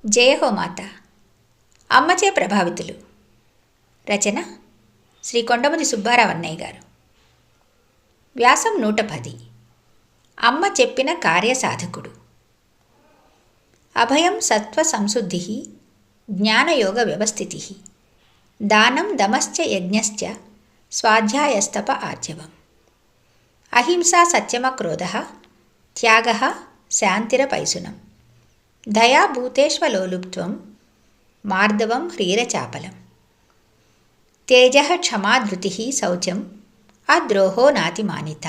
జయహో మాత. అమ్మచే ప్రభావితులు. రచన శ్రీ కొండముది సుబ్బారావు అన్నయ్య గారు. వ్యాసం 110. అమ్మ చెప్పిన కార్యసాధకుడు. అభయం సత్వ సంశుద్ధి జ్ఞానయోగ వ్యవస్థితి దానం దమశ్చ యజ్ఞశ్చ స్వాధ్యాయస్తప ఆర్జవం అహింసా సత్యమక్రోధ త్యాగ శాంతిరపైసునం దయా భూతేష్వలోలుప్త్వం మార్దవం హ్రీరచాపలం తేజ క్షమా ధృతి శౌచం అద్రోహో నాతిమానిత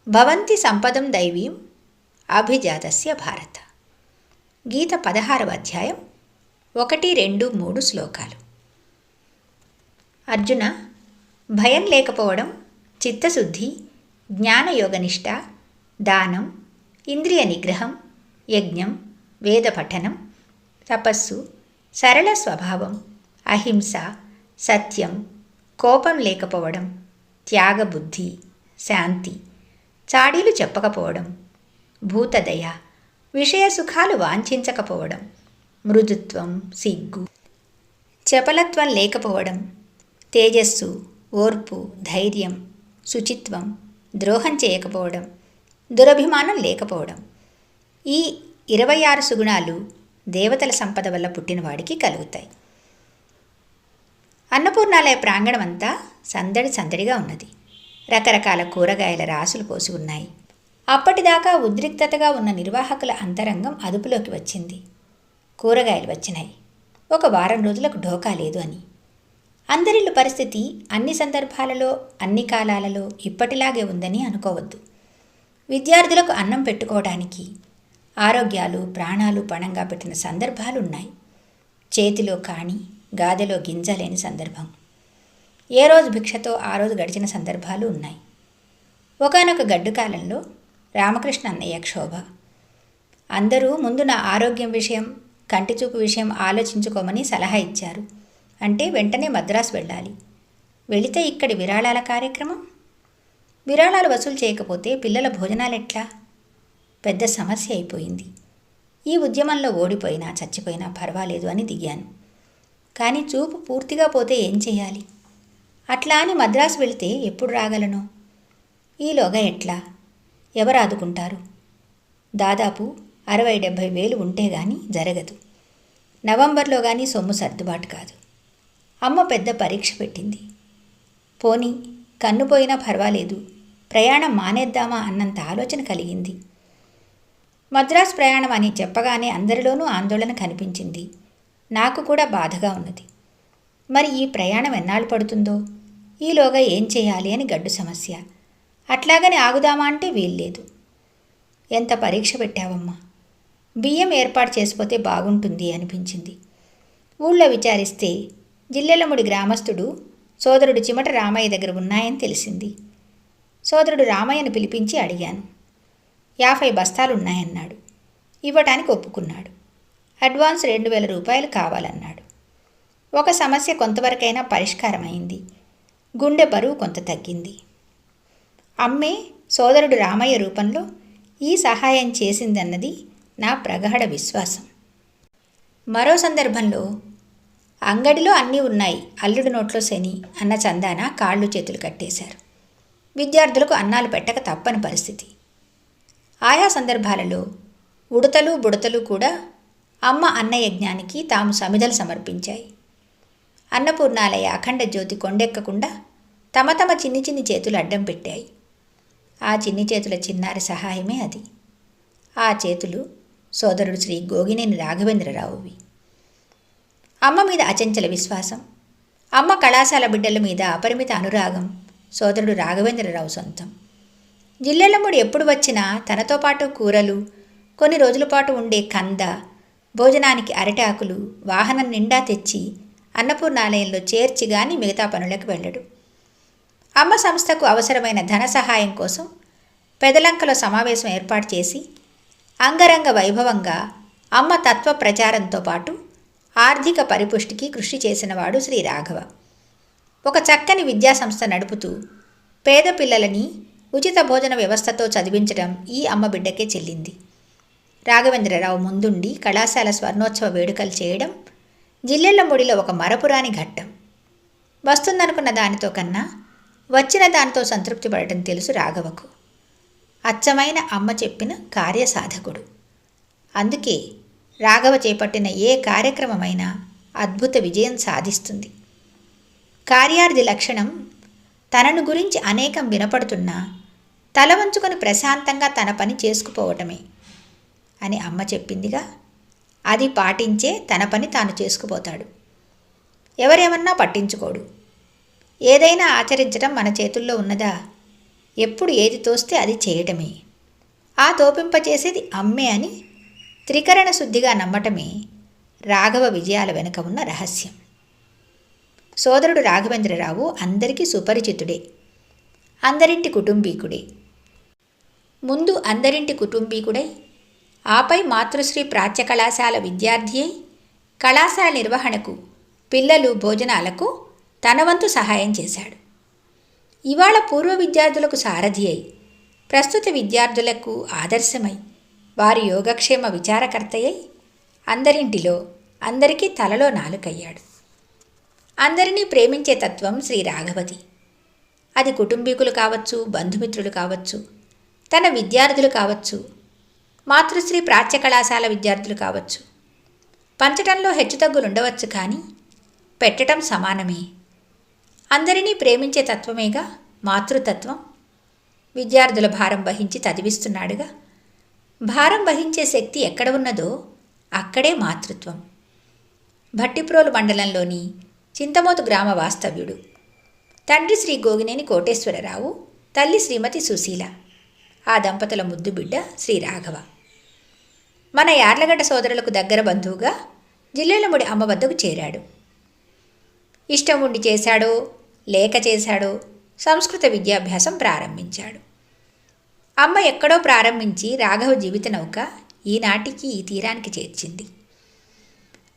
భవంతి సంపదం దైవీం అభిజాతస్య భారత. గీత 16వ అధ్యాయం 1, 2, 3 శ్లోకాలు. అర్జున, భయం లేకపోవడం, చిత్తశుద్ధి, జ్ఞానయోగనిష్ట, దానం, ఇంద్రియ నిగ్రహం, యజ్ఞం, వేద పఠనం, తపస్సు, సరళ స్వభావం, అహింస, సత్యం, కోపం లేకపోవడం, త్యాగబుద్ధి, శాంతి, చాడీలు చెప్పకపోవడం, భూతదయ, విషయ సుఖాలు వాంఛించకపోవడం, మృదుత్వం, సిగ్గు, చపలత్వం లేకపోవడం, తేజస్సు, ఓర్పు, ధైర్యం, శుచిత్వం, ద్రోహం చేయకపోవడం, దురభిమానం లేకపోవడం. ఈ 26 సుగుణాలు దేవతల సంపద వల్ల పుట్టినవాడికి కలుగుతాయి. అన్నపూర్ణాలయ ప్రాంగణమంతా సందడి సందడిగా ఉన్నది. రకరకాల కూరగాయల రాసులు పోసి ఉన్నాయి. అప్పటిదాకా ఉద్రిక్తతగా ఉన్న నిర్వాహకుల అంతరంగం అదుపులోకి వచ్చింది. కూరగాయలు వచ్చినాయి. ఒక వారం రోజులకు ఢోకా లేదు అని. అందరిళ్ళ పరిస్థితి అన్ని సందర్భాలలో, అన్ని కాలాలలో ఇప్పటిలాగే ఉందని అనుకోవద్దు. విద్యార్థులకు అన్నం పెట్టుకోవడానికి ఆరోగ్యాలు, ప్రాణాలు పణంగా పెట్టిన సందర్భాలున్నాయి. చేతిలో కాణి, గాదెలో గింజ లేని సందర్భం. ఏ రోజు భిక్షతో ఆ రోజు గడిచిన సందర్భాలు ఉన్నాయి. ఒకానొక గడ్డు కాలంలో రామకృష్ణ అన్నయ్య క్షోభ. అందరూ ముందు నా ఆరోగ్యం విషయం, కంటిచూపు విషయం ఆలోచించుకోమని సలహా ఇచ్చారు. అంటే వెంటనే మద్రాసు వెళ్ళాలి. వెళితే ఇక్కడి విరాళాల కార్యక్రమం. విరాళాలు వసూలు చేయకపోతే పిల్లల భోజనాలెట్లా? పెద్ద సమస్య అయిపోయింది. ఈ ఉద్యమంలో ఓడిపోయినా చచ్చిపోయినా పర్వాలేదు అని దిగాను. కానీ చూపు పూర్తిగా పోతే ఏం చేయాలి? అట్లా అని మద్రాసు వెళితే ఎప్పుడు రాగలను? ఈలోగా ఎట్లా? ఎవరు ఆదుకుంటారు? దాదాపు 60-70 వేలు ఉంటే గాని జరగదు. నవంబర్లో కానీ సొమ్ము సర్దుబాటు కాదు. అమ్మ పెద్ద పరీక్ష పెట్టింది. పోనీ కన్ను పోయినా పర్వాలేదు, ప్రయాణం మానేద్దామా అన్నంత ఆలోచన కలిగింది. మద్రాసు ప్రయాణం అని చెప్పగానే అందరిలోనూ ఆందోళన కనిపించింది. నాకు కూడా బాధగా ఉన్నది. మరి ఈ ప్రయాణం ఎన్నాళ్ళు పడుతుందో, ఈలోగా ఏం చేయాలి అని గడ్డు సమస్య. అట్లాగని ఆగుదామా అంటే వీల్లేదు. ఎంత పరీక్ష పెట్టావమ్మా, బియ్యం ఏర్పాటు చేసిపోతే బాగుంటుంది అనిపించింది. ఊళ్ళో విచారిస్తే జిల్లెలముడి గ్రామస్తుడు సోదరుడు చిమట రామయ్య దగ్గర ఉన్నాయని తెలిసింది. సోదరుడు రామయ్యను పిలిపించి అడిగాను. 50 బస్తాలున్నాయన్నాడు. ఇవ్వటానికి ఒప్పుకున్నాడు. అడ్వాన్స్ 2000 రూపాయలు కావాలన్నాడు. ఒక సమస్య కొంతవరకైనా పరిష్కారమైంది. గుండె బరువు కొంత తగ్గింది. అమ్మే సోదరుడు రామయ్య రూపంలో ఈ సహాయం చేసిందన్నది నా ప్రగాఢ విశ్వాసం. మరో సందర్భంలో అంగడిలో అన్నీ ఉన్నాయి, అల్లుడు నోట్లో శని అన్న చందాన కాళ్ళు చేతులు కట్టేశారు. విద్యార్థులకు అన్నాలు పెట్టక తప్పని పరిస్థితి. ఆయా సందర్భాలలో ఉడతలు బుడతలు కూడా అమ్మ అన్న యజ్ఞానికి తాము సమిధలు సమర్పించాయి. అన్నపూర్ణాలయ అఖండ జ్యోతి కొండెక్కకుండా తమ తమ చిన్ని చిన్ని చేతులు అడ్డం పెట్టాయి. ఆ చిన్ని చేతుల చిన్నారి సహాయమే అది. ఆ చేతులు సోదరుడు శ్రీ గోగినేని రాఘవేంద్రరావువి. అమ్మ మీద అచంచల విశ్వాసం, అమ్మ కళాశాల బిడ్డల మీద అపరిమిత అనురాగం సోదరుడు రాఘవేంద్రరావు సొంతం. జిల్లెళ్ళముడు ఎప్పుడు వచ్చినా తనతో పాటు కూరలు, కొన్ని రోజుల పాటు ఉండే కంద, భోజనానికి అరటాకులు వాహనం నిండా తెచ్చి అన్నపూర్ణాలయంలో చేర్చి గాని మిగతా పనులకు వెళ్ళడు. అమ్మ సంస్థకు అవసరమైన ధన సహాయం కోసం పెదలంకలో సమావేశం ఏర్పాటు చేసి అంగరంగ వైభవంగా అమ్మ తత్వ ప్రచారంతో పాటు ఆర్థిక పరిపుష్టికి కృషి చేసినవాడు శ్రీ రాఘవ. ఒక చక్కని విద్యాసంస్థ నడుపుతూ పేద పిల్లలని ఉచిత భోజన వ్యవస్థతో చదివించడం ఈ అమ్మ బిడ్డకే చెల్లింది. రాఘవేంద్రరావు ముందుండి కళాశాల స్వర్ణోత్సవ వేడుకలు చేయడం జిల్లెళ్లముడిలో ఒక మరపురాని ఘట్టం. వస్తుందనుకున్న దానితో కన్నా వచ్చిన దానితో సంతృప్తి పడటం తెలుసు రాఘవకు. అచ్చమైన అమ్మ చెప్పిన కార్యసాధకుడు. అందుకే రాఘవ చేపట్టిన ఏ కార్యక్రమమైనా అద్భుత విజయం సాధిస్తుంది. కార్యార్థి లక్షణం తనను గురించి అనేకం వినపడుతున్నా తల వంచుకొని ప్రశాంతంగా తన పని చేసుకుపోవటమే అని అమ్మ చెప్పిందిగా. అది పాటించే తన పని తాను చేసుకుపోతాడు. ఎవరేమన్నా పట్టించుకోడు. ఏదైనా ఆచరించడం మన చేతుల్లో ఉన్నదా? ఎప్పుడు ఏది తోస్తే అది చేయటమే. ఆ తోపింపచేసేది అమ్మే అని త్రికరణ శుద్ధిగా నమ్మటమే రాఘవ విజయాల వెనుక ఉన్న రహస్యం. సోదరుడు రాఘవేంద్రరావు అందరికీ సుపరిచితుడే, అందరింటి కుటుంబీకుడే. ముందు అందరింటి కుటుంబీకుడై, ఆపై మాతృశ్రీ ప్రాచ్య కళాశాల విద్యార్థి అయి, కళాశాల నిర్వహణకు, పిల్లలు భోజనాలకు తన వంతు సహాయం చేశాడు. ఇవాళ పూర్వ విద్యార్థులకు సారథి అయి, ప్రస్తుత విద్యార్థులకు ఆదర్శమై, వారి యోగక్షేమ విచారకర్తయ్యి, అందరింటిలో అందరికీ తలలో నాలుకయ్యాడు. అందరినీ ప్రేమించే తత్వం శ్రీ రాఘవది. అది కుటుంబీకులు కావచ్చు, బంధుమిత్రులు కావచ్చు, తన విద్యార్థులు కావచ్చు, మాతృశ్రీ ప్రాచ్య కళాశాల విద్యార్థులు కావచ్చు. పంచటంలో హెచ్చుతగ్గులుండవచ్చు, కానీ పెట్టడం సమానమే. అందరినీ ప్రేమించే తత్వమేగా మాతృతత్వం. విద్యార్థుల భారం వహించి చదివిస్తున్నాడుగా. భారం వహించే శక్తి ఎక్కడ ఉన్నదో అక్కడే మాతృత్వం. భట్టిప్రోలు మండలంలోని చింతమోతు గ్రామ వాస్తవ్యుడు. తండ్రి శ్రీ గోగినేని కోటేశ్వరరావు, తల్లి శ్రీమతి సుశీల. ఆ దంపతుల ముద్దు బిడ్డ శ్రీ రాఘవ. మన యార్లగడ్డ సోదరులకు దగ్గర బంధువుగా జిల్లెళ్లముడి అమ్మ వద్దకు చేరాడు. ఇష్టం ఉండి చేశాడో లేక చేశాడో సంస్కృత విద్యాభ్యాసం ప్రారంభించాడు. అమ్మ ఎక్కడో ప్రారంభించి రాఘవ జీవిత నౌక ఈనాటికి ఈ తీరానికి చేర్చింది.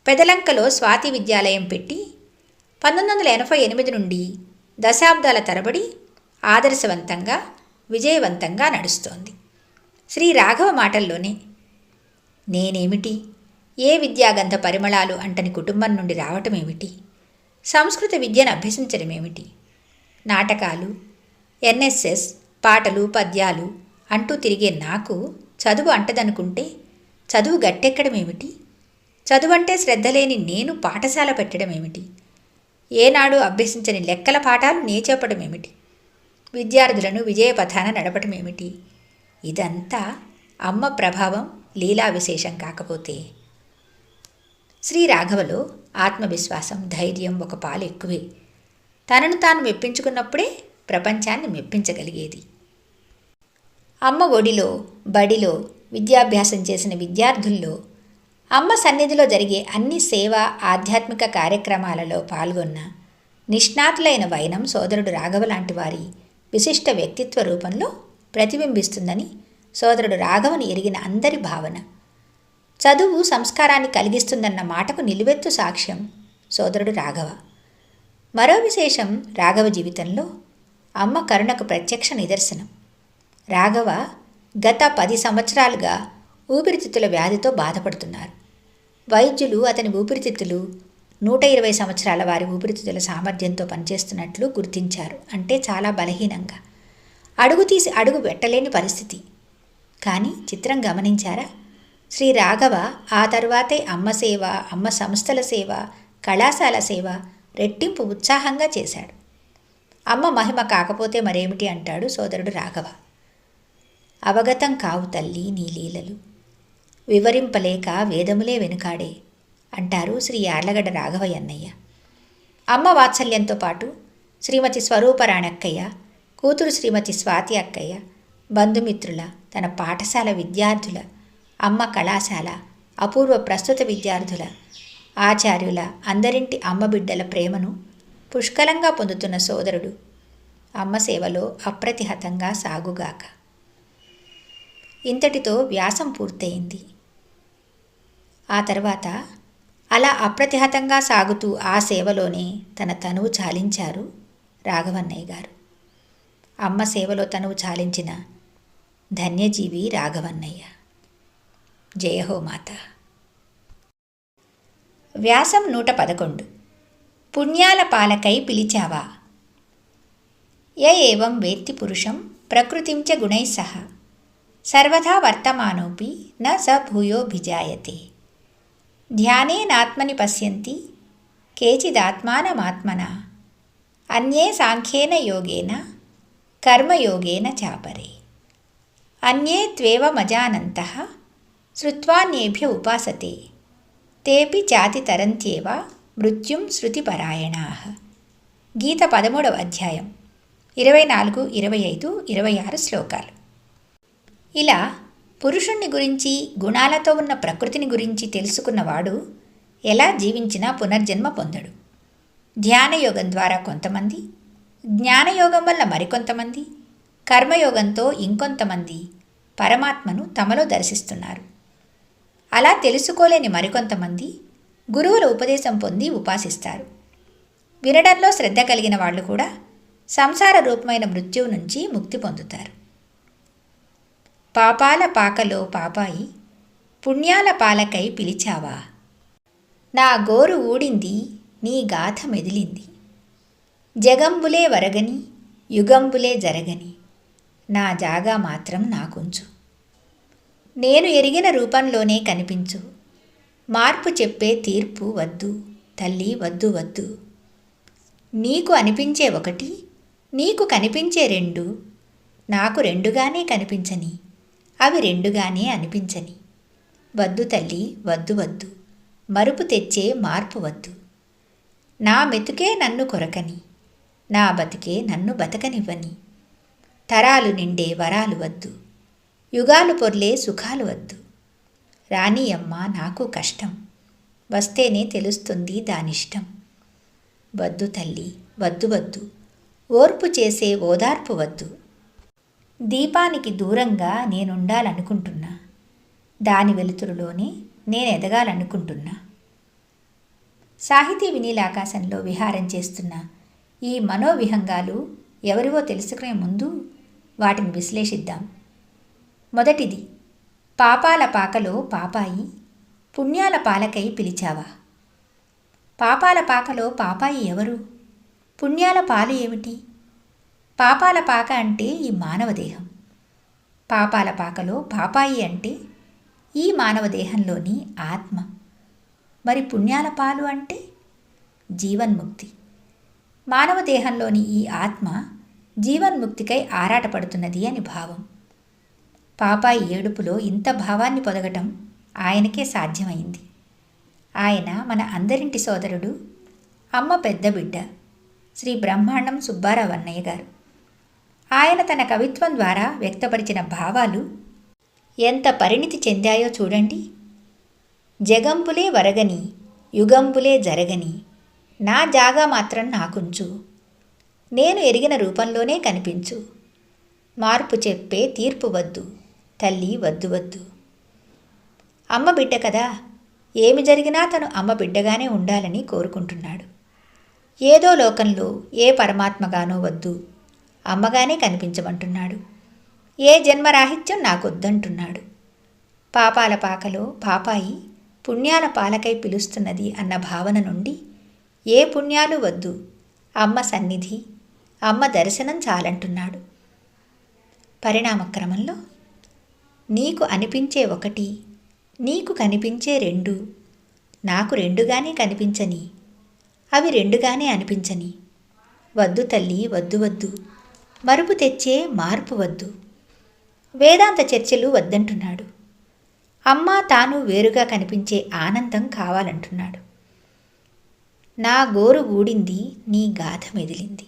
పెదలంకలో స్వాతి విద్యాలయం పెట్టి 1988 నుండి దశాబ్దాల తరబడి ఆదర్శవంతంగా విజయవంతంగా నడుస్తోంది. శ్రీ రాఘవ మాటల్లోనే, నేనేమిటి, ఏ విద్యాగంధ పరిమళాలు అంటని కుటుంబం నుండి రావటమేమిటి, సంస్కృత విద్యను అభ్యసించడమేమిటి, నాటకాలు, ఎన్ఎస్ఎస్, పాటలు, పద్యాలు అంటూ తిరిగే నాకు చదువు అంటదనుకుంటే చదువు గట్టెక్కడమేమిటి, చదువంటే శ్రద్ధ లేని నేను పాఠశాల పెట్టడమేమిటి, ఏనాడు అభ్యసించని లెక్కల పాఠాలు నే చెప్పడమేమిటి, విద్యార్థులను విజయపథాన నడపటమేమిటి, ఇదంతా అమ్మ ప్రభావం, లీలా విశేషం కాకపోతే. శ్రీ రాఘవలో ఆత్మవిశ్వాసం, ధైర్యం ఒక పాలు ఎక్కువే. తనను తాను మెప్పించుకున్నప్పుడే ప్రపంచాన్ని మెప్పించగలిగేది. అమ్మ ఒడిలో, బడిలో విద్యాభ్యాసం చేసిన విద్యార్థుల్లో, అమ్మ సన్నిధిలో జరిగే అన్ని సేవా ఆధ్యాత్మిక కార్యక్రమాలలో పాల్గొన్న నిష్ణాతులైన వైనం సోదరుడు రాఘవ లాంటి వారి విశిష్ట వ్యక్తిత్వ రూపంలో ప్రతిబింబిస్తుందని సోదరుడు రాఘవని ఎరిగిన అందరి భావన. చదువు సంస్కారాన్ని కలిగిస్తుందన్న మాటకు నిలువెత్తు సాక్ష్యం సోదరుడు రాఘవ. మరో విశేషం రాఘవ జీవితంలో అమ్మ కరుణకు ప్రత్యక్ష నిదర్శనం. రాఘవ గత 10 సంవత్సరాలుగా ఊపిరితిత్తుల వ్యాధితో బాధపడుతున్నారు. వైద్యులు అతని ఊపిరితిత్తులు 120 సంవత్సరాల వారి ఊపిరితిత్తుల సామర్థ్యంతో పనిచేస్తున్నట్లు గుర్తించారు. అంటే చాలా బలహీనంగా, అడుగు తీసి అడుగు పెట్టలేని పరిస్థితి. కానీ చిత్రం గమనించారా? శ్రీ రాఘవ ఆ తరువాతే అమ్మ సేవ, అమ్మ సంస్థల సేవ, కళాశాల సేవ రెట్టింపు ఉత్సాహంగా చేశాడు. అమ్మ మహిమ కాకపోతే మరేమిటి అంటాడు సోదరుడు రాఘవ. అవగతం కావు తల్లి నీ లీలలు, వివరింపలేక వేదములే వెనుకాడే అంటారు శ్రీ యార్లగడ్డ రాఘవయ్యన్నయ్య. అమ్మ వాత్సల్యంతో పాటు శ్రీమతి స్వరూపరాణక్కయ్య, కూతురు శ్రీమతి స్వాతి అక్కయ్య, బంధుమిత్రుల, తన పాఠశాల విద్యార్థుల, అమ్మ కళాశాల, అపూర్వ ప్రస్తుత విద్యార్థుల, ఆచార్యుల, అందరింటి అమ్మ బిడ్డల ప్రేమను పుష్కలంగా పొందుతున్న సోదరుడు అమ్మ సేవలో అప్రతిహతంగా సాగుగాక. ఇంతటితో వ్యాసం పూర్తయింది. ఆ తర్వాత అలా అప్రతిహతంగా సాగుతూ ఆ సేవలోనే తన తనువు చాలించారు రాఘవన్నయ్య గారు. అమ్మ సేవలో తనువు చాలించిన ధన్యజీవి రాఘవన్నయ్య. జయహో మాత. వ్యాసం 111. పుణ్యాల పాలకై పిలిచావా. య ఏవం వేత్తి పురుషం ప్రకృతిం చ గుణైః సహ సర్వదా వర్తమానోపి న స భూయోభిజాయతే. ధ్యానేనాత్మని పశ్యంతి కేచిదాత్మానమాత్మనా అన్యే సాంఖ్యేన యోగేన కర్మయోగేన చాపరే. అన్యే త్వేవమజానంతః శ్రుత్వాన్యేభ్య ఉపాసతే తేపి చాతి తరంత్యేవ మృత్యుం శృతిపరాయణాః. గీత 13వ అధ్యాయం 24, 25, 26 శ్లోకాలు. ఇలా పురుషుణ్ణి గురించి, గుణాలతో ఉన్న ప్రకృతిని గురించి తెలుసుకున్నవాడు ఎలా జీవించినా పునర్జన్మ పొందడు. ధ్యానయోగం ద్వారా కొంతమంది, జ్ఞానయోగం వల్ల మరికొంతమంది, కర్మయోగంతో ఇంకొంతమంది పరమాత్మను తమలో దర్శిస్తున్నారు. అలా తెలుసుకోలేని మరికొంతమంది గురువుల ఉపదేశం పొంది ఉపాసిస్తారు. వినడంలో శ్రద్ధ కలిగిన వాళ్ళు కూడా సంసార రూపమైన మృత్యువు నుంచి ముక్తి పొందుతారు. పాపాల పాకలో పాపాయి పుణ్యాల పాలకై పిలిచావా. నా గోరు ఊడింది నీ గాథ మెదిలింది. జగంబులే వరగని యుగంబులే జరగని నా జాగా మాత్రం నాకుంచు. నేను ఎరిగిన రూపంలోనే కనిపించు. మార్పు చెప్పే తీర్పు వద్దు తల్లి, వద్దు వద్దు. నీకు అనిపించే ఒకటి, నీకు కనిపించే రెండు, నాకు రెండుగానే కనిపించని, అవి రెండుగానే అనిపించని. వద్దు తల్లి, వద్దు వద్దు. మరుపు తెచ్చే మార్పు వద్దు. నా మెతుకే నన్ను కొరకని, నా బతికే నన్ను బతకనివ్వని. తరాలు నిండే వరాలు వద్దు, యుగాలు పొర్లే సుఖాలు వద్దు. రాణి అమ్మ నాకు కష్టం, వస్తేనే తెలుస్తుంది దానిష్టం. వద్దు తల్లి, వద్దు వద్దు. ఓర్పు చేసే ఓదార్పు వద్దు. దీపానికి దూరంగా నేనుండాలనుకుంటున్నా, దాని వెలుతురులోనే నేనెదగాలనుకుంటున్నా. సాహితీ వినీలాకాశంలో విహారం చేస్తున్న ఈ మనోవిహంగాలు ఎవరివో తెలుసుకునే ముందు వాటిని విశ్లేషిద్దాం. మొదటిది, పాపాల పాకలో పాపాయి పుణ్యాల పాలకై పిలిచావా. పాపాల పాకలో పాపాయి ఎవరు? పుణ్యాల పాలు ఏమిటి? పాపాల పాక అంటే ఈ మానవ దేహం. పాపాల పాకలో పాపాయి అంటే ఈ మానవ దేహంలోని ఆత్మ. మరి పుణ్యాల పాలు అంటే జీవన్ముక్తి. మానవ దేహంలోని ఈ ఆత్మ జీవన్ముక్తికై ఆరాటపడుతున్నది అని భావం. పాపాయి ఏడుపులో ఇంత భావాన్ని పొదగటం ఆయనకే సాధ్యమైంది. ఆయన మన అందరింటి సోదరుడు, అమ్మ పెద్ద బిడ్డ, శ్రీ బ్రహ్మాండం సుబ్బారావు అన్నయ్య గారు. ఆయన తన కవిత్వం ద్వారా వ్యక్తపరిచిన భావాలు ఎంత పరిణితి చెందాయో చూడండి. జగంబులే వరగని యుగంబులే జరగని నా జాగా మాత్రం నాకుంచు. నేను ఎరిగిన రూపంలోనే కనిపించు. మార్పు చెప్పే తీర్పు వద్దు తల్లి, వద్దు వద్దు. అమ్మ బిడ్డ కదా, ఏమి జరిగినా తను అమ్మ బిడ్డగానే ఉండాలని కోరుకుంటున్నాడు. ఏదో లోకంలో ఏ పరమాత్మగానో వద్దు, అమ్మగానే కనిపించమంటున్నాడు. ఏ జన్మరాహిత్యం నాకొద్దంటున్నాడు. పాపాల పాకలో పాపాయి పుణ్యాల పాలకై పిలుస్తున్నది అన్న భావన నుండి ఏ పుణ్యాలు వద్దు, అమ్మ సన్నిధి, అమ్మ దర్శనం చాలంటున్నాడు. పరిణామక్రమంలో నీకు అనిపించే ఒకటి, నీకు కనిపించే రెండు, నాకు రెండుగానే కనిపించని, అవి రెండుగానే అనిపించని. వద్దు తల్లి, వద్దు వద్దు. మరుపు తెచ్చే మార్పు వద్దు. వేదాంత చర్చలు వద్దంటున్నాడు. అమ్మ తాను వేరుగా కనిపించే ఆనందం కావాలంటున్నాడు. నా గోరు ఊడింది నీ గాథ మెదిలింది.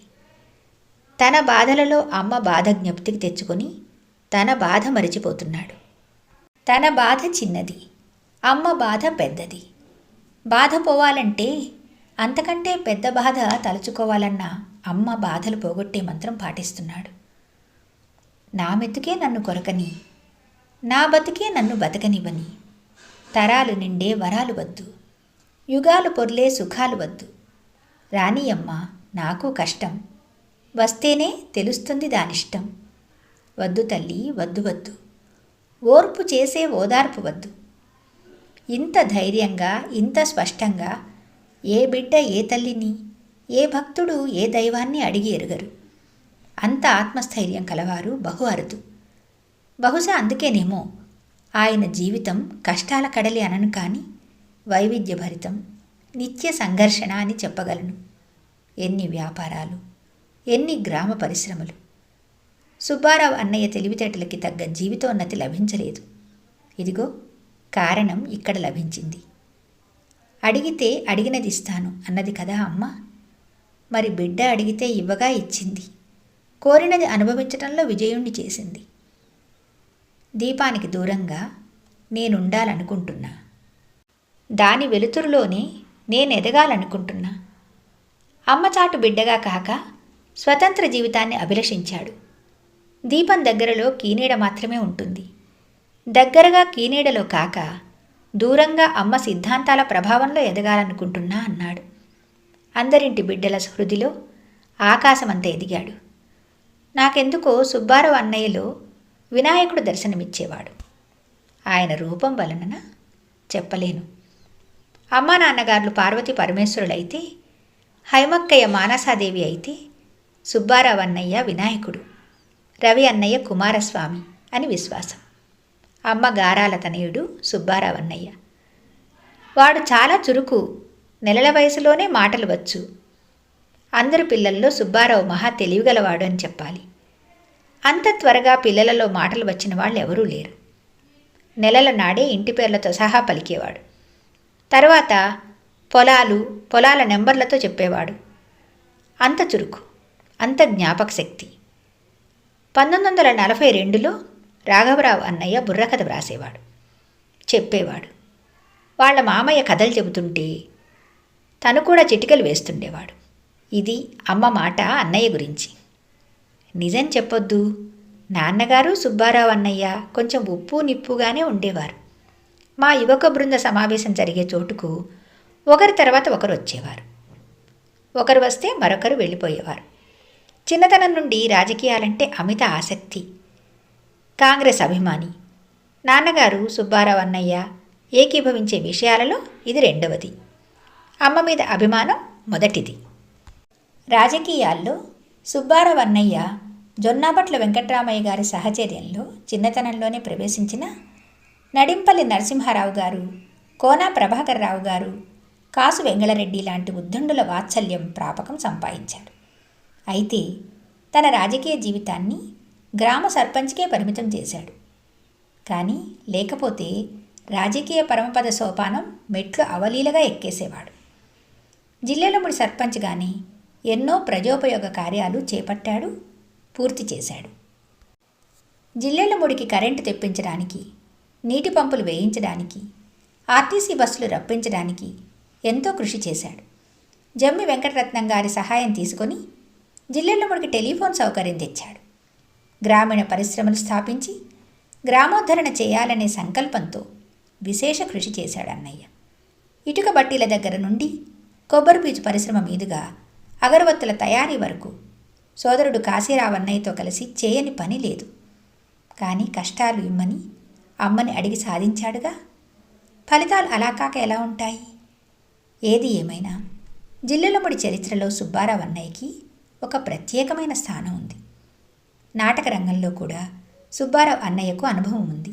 తన బాధలలో అమ్మ బాధ జ్ఞప్తికి తెచ్చుకొని తన బాధ మరిచిపోతున్నాడు. తన బాధ చిన్నది, అమ్మ బాధ పెద్దది. బాధ పోవాలంటే, అంతకంటే పెద్ద బాధ తలుచుకోవాలన్న అమ్మ బాధలు పోగొట్టే మంత్రం పాటిస్తున్నాడు. నా మెతుకే నన్ను కొరకని, నా బతుకే నన్ను బతకనివ్వని. తరాలు నిండే వరాలు వద్దు, యుగాలు పొర్లే సుఖాలు వద్దు. రాణి అమ్మ నాకు కష్టం, వస్తేనే తెలుస్తుంది దానిష్టం. వద్దు తల్లి, వద్దు వద్దు. ఓర్పు చేసే ఓదార్పు వద్దు. ఇంత ధైర్యంగా, ఇంత స్పష్టంగా ఏ బిడ్డ ఏ తల్లిని, ఏ భక్తుడు ఏ దైవాన్ని అడిగి ఎరుగరు. అంత ఆత్మస్థైర్యం కలవారు బహు అరుదు. బహుశా అందుకేనేమో ఆయన జీవితం కష్టాల కడలి అనను కానీ వైవిధ్యభరితం, నిత్య సంఘర్షణ అని చెప్పగలను. ఎన్ని వ్యాపారాలు, ఎన్ని గ్రామ పరిశ్రమలు. సుబ్బారావు అన్నయ్య తెలివితేటలకి తగ్గ జీవితోన్నతి లభించలేదు. ఇదిగో కారణం ఇక్కడ లభించింది. అడిగితే అడిగినది ఇస్తాను అన్నది కదా అమ్మ. మరి బిడ్డ అడిగితే ఇవ్వగా ఇచ్చింది. కోరినది అనుభవించటంలో విజయుణ్ణి చేసింది. దీపానికి దూరంగా నేనుండాలనుకుంటున్నా. దాని వెలుతురులోనే నేనెదగాలనుకుంటున్నా. అమ్మచాటు బిడ్డగా కాక స్వతంత్ర జీవితాన్ని అభిలషించాడు. దీపం దగ్గరలో కీనీడ మాత్రమే ఉంటుంది. దగ్గరగా కీనీడలో కాక దూరంగా అమ్మ సిద్ధాంతాల ప్రభావంలో ఎదగాలనుకుంటున్నా అన్నాడు. అందరింటి బిడ్డల హృదిలో ఆకాశమంత ఎదిగాడు. నాకెందుకో సుబ్బారావు అన్నయ్యలో వినాయకుడు దర్శనమిచ్చేవాడు. ఆయన రూపం వలన చెప్పలేను. అమ్మా నాన్నగారులు పార్వతీ పరమేశ్వరులైతే, హైమక్కయ్య మానసాదేవి అయితే, సుబ్బారావు అన్నయ్య వినాయకుడు, రవి అన్నయ్య కుమారస్వామి అని విశ్వాసం. అమ్మ గారాల తనయుడు సుబ్బారావు అన్నయ్య. వాడు చాలా చురుకు, నెలల వయసులోనే మాటలు వచ్చు. అందరు పిల్లల్లో సుబ్బారావు మహా తెలివిగలవాడు అని చెప్పాలి. అంత త్వరగా పిల్లలలో మాటలు వచ్చిన వాళ్ళు ఎవరూ లేరు. నెలల నాడే ఇంటి పేర్లతో సహా పలికేవాడు. తర్వాత పొలాల నెంబర్లతో చెప్పేవాడు. అంత చురుకు, అంత జ్ఞాపక శక్తి. 1942లో రాఘవరావు అన్నయ్య బుర్రకథ వ్రాసేవాడు, చెప్పేవాడు. వాళ్ళ మామయ్య కథలు చెబుతుంటే తను కూడా చిటికలు వేస్తుండేవాడు. ఇది అమ్మ మాట అన్నయ్య గురించి. నిజం చెప్పొద్దు, నాన్నగారు సుబ్బారావు అన్నయ్య కొంచెం ఉప్పు నిప్పుగానే ఉండేవారు. మా యువక బృంద సమావేశం జరిగే చోటుకు ఒకరి తర్వాత ఒకరు వచ్చేవారు. ఒకరు వస్తే మరొకరు వెళ్ళిపోయేవారు. చిన్నతనం నుండి రాజకీయాలంటే అమిత ఆసక్తి. కాంగ్రెస్ అభిమాని. నాన్నగారు సుబ్బారావు అన్నయ్య ఏకీభవించే విషయాలలో ఇది రెండవది. అమ్మ మీద అభిమానం మొదటిది. రాజకీయాల్లో సుబ్బారావు అన్నయ్య జొన్నాపట్ల వెంకట్రామయ్య గారి సహచర్యంలో చిన్నతనంలోనే ప్రవేశించిన నడింపల్లి నరసింహారావు గారు, కోనా ప్రభాకర్ రావు గారు, కాసు వెంగళరెడ్డి లాంటి ఉద్దండుల వాత్సల్యం ప్రాపకం సంపాదించాడు. అయితే తన రాజకీయ జీవితాన్ని గ్రామ సర్పంచ్కే పరిమితం చేశాడు. కానీ లేకపోతే రాజకీయ పరమపద సోపానం మెట్లు అవలీలగా ఎక్కేసేవాడు. జిల్లెలముడి సర్పంచ్గానే ఎన్నో ప్రజోపయోగ కార్యాలు చేపట్టాడు, పూర్తి చేశాడు. జిల్లెలముడికి కరెంటు తెప్పించడానికి, నీటి పంపులు వేయించడానికి, ఆర్టీసీ బస్సులు రప్పించడానికి ఎంతో కృషి చేశాడు. జమ్మి వెంకటరత్నం గారి సహాయం తీసుకొని జిల్లెలముడికి టెలిఫోన్ సౌకర్యం తెచ్చాడు. గ్రామీణ పరిశ్రమలు స్థాపించి గ్రామోద్ధరణ చేయాలనే సంకల్పంతో విశేష కృషి చేశాడు అన్నయ్య. ఇటుక బట్టీల దగ్గర నుండి కొబ్బరి పీచు పరిశ్రమ మీదుగా అగరవత్తుల తయారీ వరకు సోదరుడు కాశీరావు అన్నయ్యతో కలిసి చేయని పని లేదు. కానీ కష్టాలు ఇమ్మని అమ్మని అడిగి సాధించాడుగా. ఫలితాలు అలా కాక ఎలా ఉంటాయి? ఏది ఏమైనా జిల్లెలముడి చరిత్రలో సుబ్బారావు అన్నయ్యకి ఒక ప్రత్యేకమైన స్థానం ఉంది. నాటక రంగంలో కూడా సుబ్బారావు అన్నయ్యకు అనుభవం ఉంది.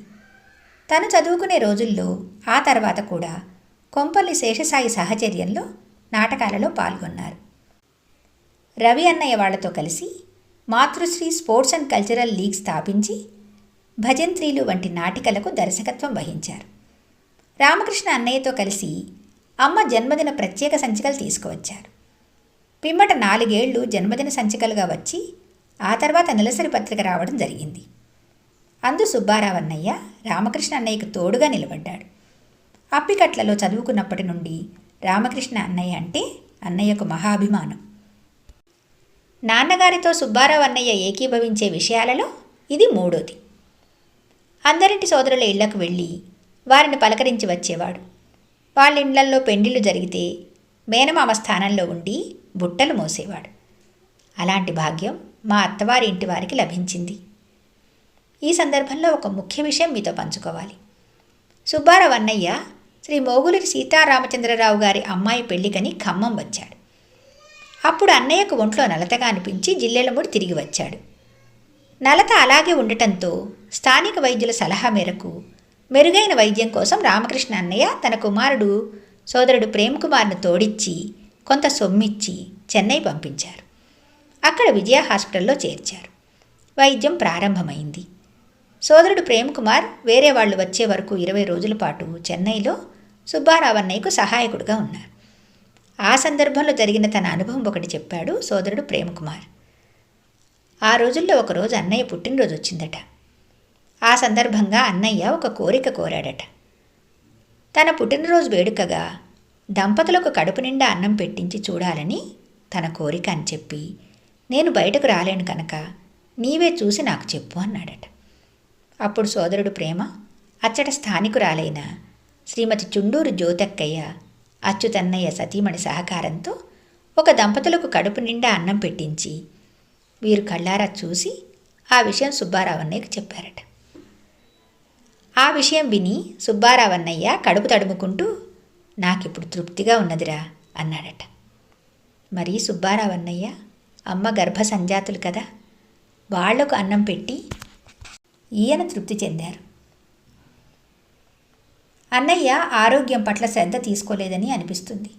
తను చదువుకునే రోజుల్లో, ఆ తర్వాత కూడా కొంపల్లి శేషసాయి సహచర్యంలో నాటకాలలో పాల్గొన్నారు. రవి అన్నయ్య వాళ్లతో కలిసి మాతృశ్రీ స్పోర్ట్స్ అండ్ కల్చరల్ లీగ్ స్థాపించి భజంత్రీలు వంటి నాటికలకు దర్శకత్వం వహించారు. రామకృష్ణ అన్నయ్యతో కలిసి అమ్మ జన్మదిన ప్రత్యేక సంచికలు తీసుకువచ్చారు. పిమ్మట 4 ఏళ్లు జన్మదిన సంచికలుగా వచ్చి ఆ తర్వాత నెలసరి పత్రిక రావడం జరిగింది. అందు సుబ్బారావు అన్నయ్య రామకృష్ణ అన్నయ్యకు తోడుగా నిలబడ్డాడు. అప్పికట్లలో చదువుకున్నప్పటి నుండి రామకృష్ణ అన్నయ్య అంటే అన్నయ్యకు మహాభిమానం. నాన్నగారితో సుబ్బారావు అన్నయ్య ఏకీభవించే విషయాలలో ఇది మూడోది. అందరింటి సోదరుల ఇళ్లకు వెళ్ళి వారిని పలకరించి వచ్చేవాడు. వాళ్ళ ఇళ్లల్లో పెండిళ్ళు జరిగితే మేనమామ స్థానంలో ఉండి బుట్టలు మోసేవాడు. అలాంటి భాగ్యం మా అత్తవారి ఇంటి వారికి లభించింది. ఈ సందర్భంలో ఒక ముఖ్య విషయం మీతో పంచుకోవాలి. సుబ్బారావు అన్నయ్య శ్రీ మోగులూరి సీతారామచంద్రరావు గారి అమ్మాయి పెళ్లికని ఖమ్మం వచ్చాడు. అప్పుడు అన్నయ్యకు ఒంట్లో నలతగా అనిపించి జిల్లెళ్ళముడి తిరిగి వచ్చాడు. నలత అలాగే ఉండటంతో స్థానిక వైద్యుల సలహా మేరకు మెరుగైన వైద్యం కోసం రామకృష్ణ అన్నయ్య తన కుమారుడు సోదరుడు ప్రేమ్కుమార్ను తోడిచ్చి కొంత సొమ్మిచ్చి చెన్నై పంపించారు. అక్కడ విజయ హాస్పిటల్లో చేర్చారు. వైద్యం ప్రారంభమైంది. సోదరుడు ప్రేమ్కుమార్ వేరే వాళ్ళు వచ్చే వరకు 20 రోజుల పాటు చెన్నైలో సుబ్బారావు అన్నయ్యకు సహాయకుడిగా ఉన్నారు. ఆ సందర్భంలో జరిగిన తన అనుభవం ఒకటి చెప్పాడు సోదరుడు ప్రేమ్కుమార్. ఆ రోజుల్లో ఒకరోజు అన్నయ్య పుట్టినరోజు వచ్చిందట. ఆ సందర్భంగా అన్నయ్య ఒక కోరిక కోరాడట. తన పుట్టినరోజు వేడుకగా దంపతులకు కడుపు నిండా అన్నం పెట్టించి చూడాలని తన కోరిక అని చెప్పి, నేను బయటకు రాలేను కనుక నీవే చూసి నాకు చెప్పు అన్నాడట. అప్పుడు సోదరుడు ప్రేమ అచ్చట స్థానికురాలైన శ్రీమతి చుండూరు జ్యోతక్కయ్య అచ్యుతన్నయ్య సతీమణి సహకారంతో ఒక దంపతులకు కడుపు నిండా అన్నం పెట్టించి వీరు కళ్ళారా చూసి ఆ విషయం సుబ్బారావన్నయ్యకు చెప్పారట. ఆ విషయం విని సుబ్బారావన్నయ్య కడుపు తడుముకుంటూ నాకిప్పుడు తృప్తిగా ఉన్నదిరా అన్నాడట. మరి సుబ్బారావన్నయ్య అమ్మ గర్భ సంజాతులు కదా, వాళ్లకు అన్నం పెట్టి ఈయన తృప్తి చెందారు. అన్నయ్య ఆరోగ్యం పట్ల శ్రద్ధ తీసుకోలేదని అనిపిస్తుంది.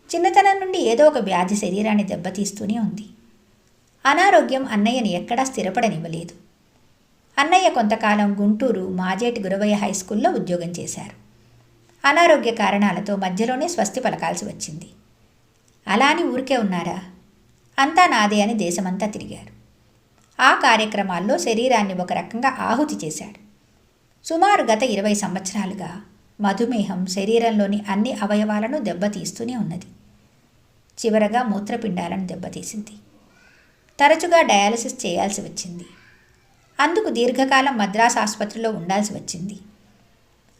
చిన్నతనం నుండి ఏదో ఒక వ్యాధి శరీరాన్ని దెబ్బతీస్తూనే ఉంది. అనారోగ్యం అన్నయ్యని ఎక్కడా స్థిరపడనివ్వలేదు. అన్నయ్య కొంతకాలం గుంటూరు మాజేటి గురవయ్య హైస్కూల్లో ఉద్యోగం చేశారు. అనారోగ్య కారణాలతో మధ్యలోనే స్వస్తి పలకాల్సి వచ్చింది. అలా అని ఊరికే ఉన్నారా? అంతా నాదే అని దేశమంతా తిరిగారు. ఆ కార్యక్రమాల్లో శరీరాన్ని ఒక రకంగా ఆహుతి చేశాడు. సుమారు గత 20 సంవత్సరాలుగా మధుమేహం శరీరంలోని అన్ని అవయవాలను దెబ్బతీస్తూనే ఉన్నది. చివరగా మూత్రపిండాలను దెబ్బతీసింది. తరచుగా డయాలసిస్ చేయాల్సి వచ్చింది. అందుకు దీర్ఘకాలం మద్రాసు ఆసుపత్రిలో ఉండాల్సి వచ్చింది.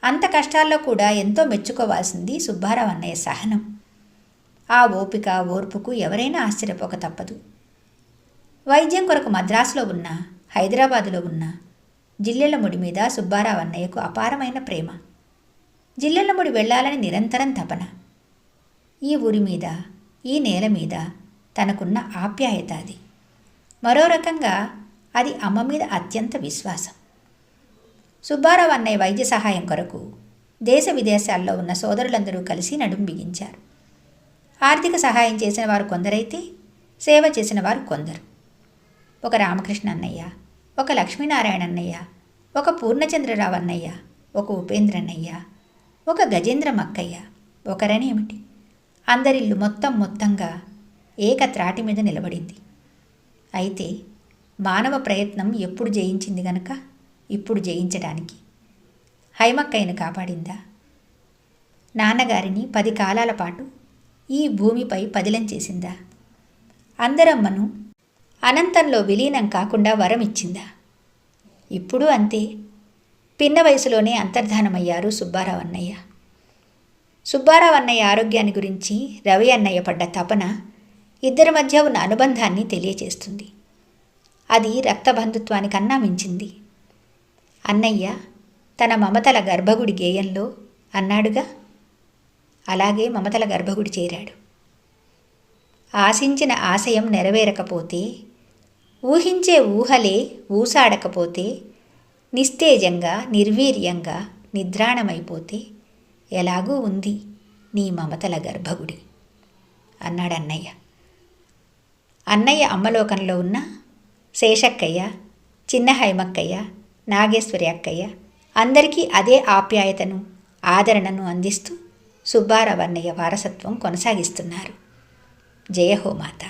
అంత కష్టాల్లో కూడా ఎంతో మెచ్చుకోవాల్సింది సుబ్బారావు అన్నయ్య సహనం. ఆ ఓపిక ఓర్పుకు ఎవరైనా ఆశ్చర్యపోక తప్పదు. వైద్యం కొరకు మద్రాసులో ఉన్న, హైదరాబాదులో ఉన్న జిల్లెళ్ళముడి మీద సుబ్బారావు అన్నయ్యకు అపారమైన ప్రేమ. జిల్లెళ్ళముడి వెళ్ళాలని నిరంతరం తపన. ఈ ఊరి మీద, ఈ నేల మీద తనకున్న ఆప్యాయత అది. మరో రకంగా అది అమ్మ మీద అత్యంత విశ్వాసం. సుబ్బారావు అన్నయ్య వైద్య సహాయం కొరకు దేశ విదేశాల్లో ఉన్న సోదరులందరూ కలిసి నడుం బిగించారు. ఆర్థిక సహాయం చేసిన వారు కొందరైతే సేవ చేసిన వారు కొందరు. ఒక రామకృష్ణ అన్నయ్య, ఒక లక్ష్మీనారాయణ అన్నయ్య, ఒక పూర్ణచంద్రరావు అన్నయ్య, ఒక ఉపేంద్రన్నయ్య, ఒక గజేంద్రమక్కయ్య, ఒకరనేమిటి అందరిల్లు మొత్తంగా ఏకత్రాటి మీద నిలబడింది. అయితే మానవ ప్రయత్నం ఎప్పుడు జయించింది గనక ఇప్పుడు జయించడానికి హైమక్కయ్యను కాపాడిందా? నాన్నగారిని 10 కాలాల పాటు ఈ భూమిపై పదిలం చేసిందా? అందరమ్మను అనంతంలో విలీనం కాకుండా వరం ఇచ్చిందా? ఇప్పుడు అంతే. పిన్న వయసులోనే అంతర్ధానమయ్యారు సుబ్బారావు అన్నయ్య. సుబ్బారావు అన్నయ్య ఆరోగ్యాన్ని గురించి రవి అన్నయ్య పడ్డ తపన ఇద్దరి మధ్య ఉన్న అనుబంధాన్ని తెలియచేస్తుంది. అది రక్తబంధుత్వానికన్నా మించింది. అన్నయ్య తన మమతల గర్భగుడి గేయంలో అన్నాడుగా, అలాగే మమతల గర్భగుడి చేరాడు. ఆశించిన ఆశయం నెరవేరకపోతే, ఊహించే ఊహలే ఊసాడకపోతే, నిస్తేజంగా నిర్వీర్యంగా నిద్రాణమైపోతే ఎలాగూ ఉంది నీ మమతల గర్భగుడి అన్నాడన్నయ్య. అన్నయ్య అమ్మలోకంలో ఉన్న శేషక్కయ్య, చిన్న హైమక్కయ్య, నాగేశ్వరి అక్కయ్య అందరికీ అదే ఆప్యాయతను ఆదరణను అందిస్తూ సుబ్బారావు అన్నయ్య వారసత్వం కొనసాగిస్తున్నారు. జయ హో మాతా.